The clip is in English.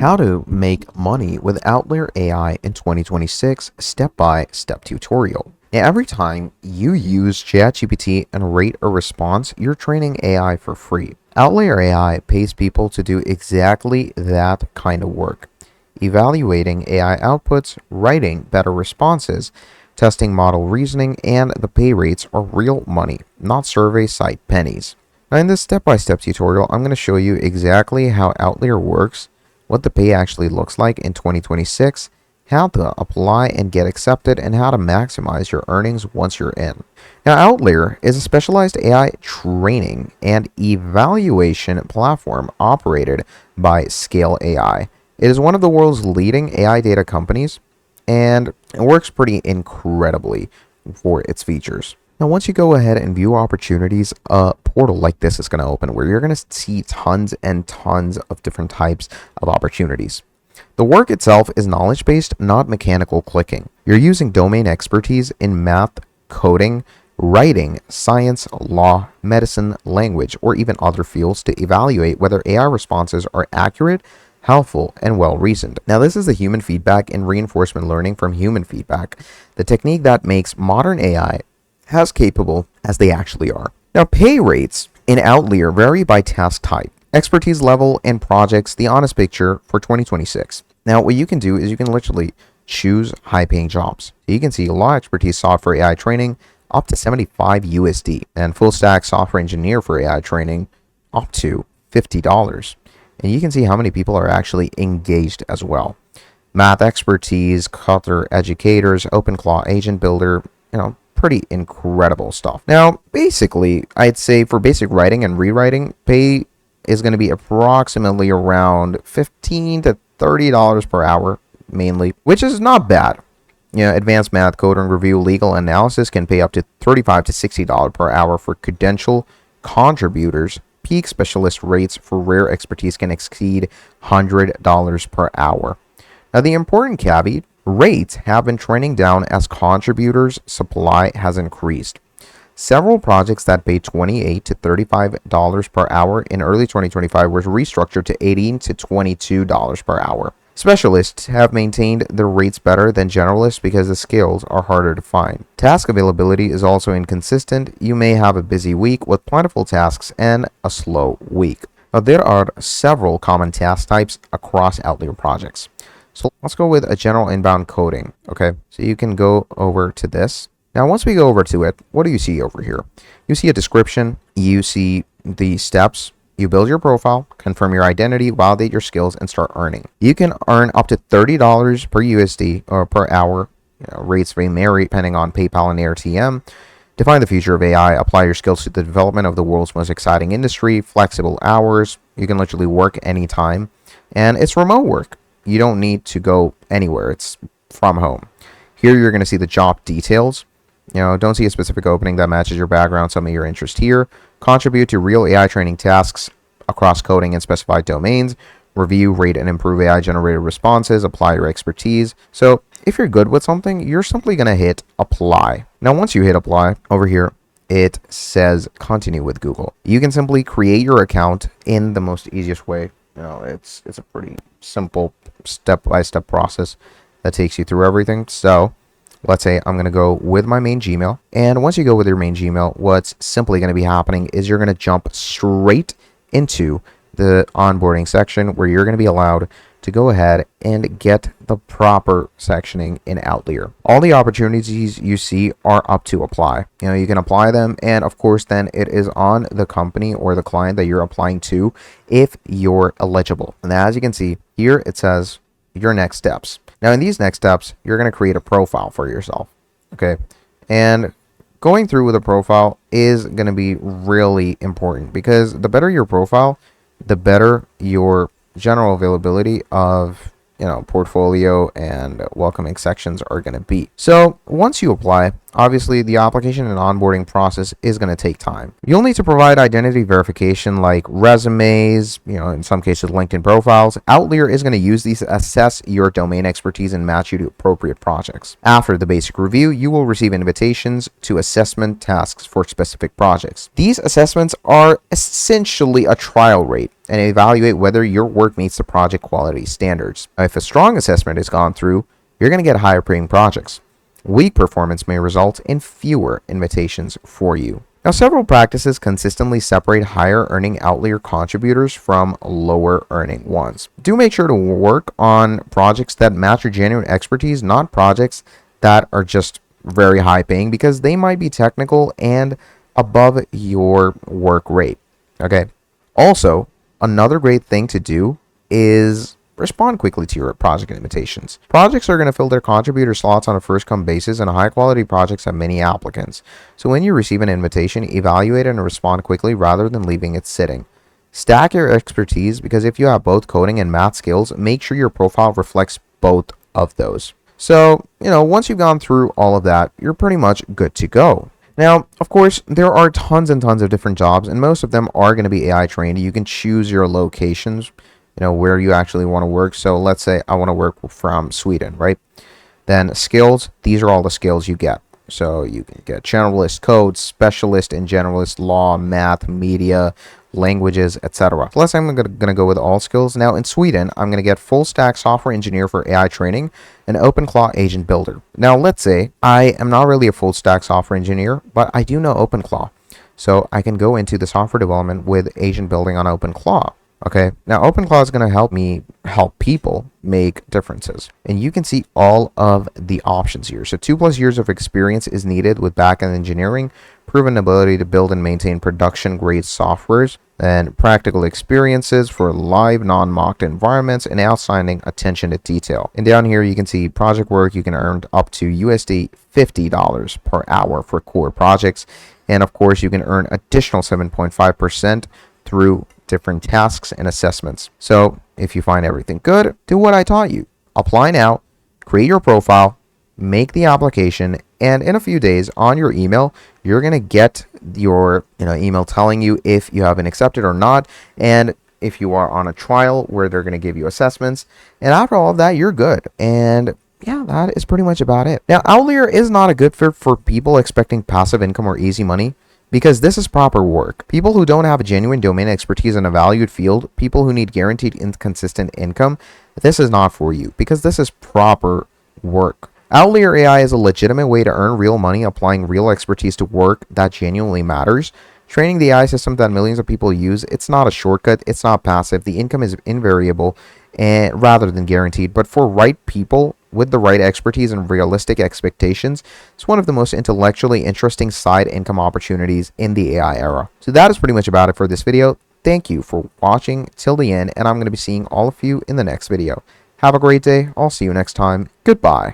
How to make money with Outlier AI in 2026 step-by-step tutorial. Now, every time you use ChatGPT and rate a response, you're training AI for free. Outlier AI pays people to do exactly that kind of work. Evaluating AI outputs, writing better responses, testing model reasoning, and the pay rates are real money, not survey site pennies. Now, in this step-by-step tutorial, I'm going to show you exactly how Outlier works, what the pay actually looks like in 2026, how to apply and get accepted, and how to maximize your earnings once you're in. Now, Outlier is a specialized AI training and evaluation platform operated by Scale AI. It is one of the world's leading AI data companies, and it works pretty incredibly for its features. Now, once you go ahead and view opportunities, a portal like this is going to open where you're going to see tons and tons of different types of opportunities. The work itself is knowledge-based, not mechanical clicking. You're using domain expertise in math, coding, writing, science, law, medicine, language, or even other fields to evaluate whether AI responses are accurate, helpful, and well-reasoned. Now, this is the human feedback and reinforcement learning from human feedback, the technique that makes modern AI as capable as they actually are. Now, pay rates in Outlier vary by task type, expertise level, and projects. The honest picture for 2026. Now, what you can do is you can literally choose high-paying jobs. You can see law expertise software AI training up to 75 USD, and full stack software engineer for AI training up to $50. And you can see how many people are actually engaged as well. Math expertise, Qatar educators, OpenClaw agent builder, pretty incredible stuff. Now, basically, I'd say for basic writing and rewriting, pay is going to be approximately around $15 to $30 per hour, mainly, which is not bad. Advanced math, code and review, legal analysis can pay up to $35 to $60 per hour for credential contributors. Peak specialist rates for rare expertise can exceed $100 per hour. Now, the important caveat: rates have been trending down as contributors' supply has increased. Several projects that paid $28 to $35 per hour in early 2025 were restructured to $18 to $22 per hour. Specialists have maintained their rates better than generalists because the skills are harder to find. Task availability is also inconsistent. You may have a busy week with plentiful tasks and a slow week. Now, there are several common task types across Outlier projects. So let's go with a general inbound coding. Okay, so you can go over to this. Now, once we go over to it, what do you see over here? You see a description, you see the steps, you build your profile, confirm your identity, validate your skills, and start earning. You can earn up to $30 per USD or per hour. Rates vary depending on PayPal and AirTM. Define the future of AI, apply your skills to the development of the world's most exciting industry, flexible hours. You can literally work anytime, and it's remote work. You don't need to go anywhere. It's from home. Here you're going to see the job details. Don't see a specific opening that matches your background, some of your interest here. Contribute to real AI training tasks across coding and specified domains. Review, rate, and improve AI generated responses. Apply your expertise. So if you're good with something, you're simply going to hit apply. Now, once you hit apply, over here, it says continue with Google. You can simply create your account in the most easiest way. It's a pretty simple step-by-step process that takes you through everything. So let's say I'm going to go with my main Gmail. And once you go with your main Gmail, what's simply going to be happening is you're going to jump straight into the onboarding section where you're going to be allowed to go ahead and get the proper sectioning in Outlier. All the opportunities you see are up to apply. You can apply them, and of course then it is on the company or the client that you're applying to if you're eligible. And as you can see here, it says your next steps. Now, in these next steps, you're going to create a profile for yourself. Okay, and going through with a profile is going to be really important because the better your profile, the better your general availability of portfolio and welcoming sections are going to be. So once you apply, obviously the application and onboarding process is going to take time. You'll need to provide identity verification like resumes, in some cases LinkedIn profiles. Outlier is going to use these to assess your domain expertise and match you to appropriate projects. After the basic review, you will receive invitations to assessment tasks for specific projects. These assessments are essentially a trial rate. and evaluate whether your work meets the project quality standards. If a strong assessment is gone through, you're going to get higher paying projects. Weak performance may result in fewer invitations for you. Now, several practices consistently separate higher earning Outlier contributors from lower earning ones. Do make sure to work on projects that match your genuine expertise, not projects that are just very high paying, because they might be technical and above your work rate. Okay. Also, another great thing to do is respond quickly to your project invitations. Projects are going to fill their contributor slots on a first come basis, and high quality projects have many applicants. So when you receive an invitation, evaluate it and respond quickly rather than leaving it sitting. Stack your expertise, because if you have both coding and math skills, make sure your profile reflects both of those. So, once you've gone through all of that, you're pretty much good to go. Now, of course, there are tons and tons of different jobs, and most of them are going to be AI trained. You can choose your locations, where you actually want to work. So let's say I want to work from Sweden, right? Then skills, these are all the skills you get. So you can get generalist code, specialist and generalist law, math, media, languages, etc. So let's say I'm going to go with all skills. Now in Sweden, I'm going to get full stack software engineer for AI training and OpenClaw agent builder. Now let's say I am not really a full stack software engineer, but I do know OpenClaw. So I can go into the software development with agent building on OpenClaw. Okay, now OpenClaw is going to help me help people make differences. And you can see all of the options here. So 2+ years of experience is needed with backend engineering, proven ability to build and maintain production grade softwares, and practical experiences for live non-mocked environments, and outstanding attention to detail. And down here you can see project work. You can earn up to USD $50 per hour for core projects. And of course you can earn additional 7.5% through different tasks and assessments. So if you find everything good, do what I taught you. Apply now, create your profile, make the application, and in a few days on your email, you're going to get your email telling you if you have been accepted or not, and if you are on a trial where they're going to give you assessments. And after all of that, you're good. And yeah, that is pretty much about it. Now, Outlier is not a good fit for people expecting passive income or easy money, because this is proper work. People who don't have a genuine domain expertise in a valued field, people who need guaranteed consistent income, this is not for you, because this is proper work. Outlier AI is a legitimate way to earn real money, applying real expertise to work that genuinely matters. Training the AI system that millions of people use, it's not a shortcut, it's not passive. The income is invariable and rather than guaranteed, but for right people with the right expertise and realistic expectations, it's one of the most intellectually interesting side income opportunities in the AI era. So that is pretty much about it for this video. Thank you for watching till the end, and I'm going to be seeing all of you in the next video. Have a great day. I'll see you next time. Goodbye.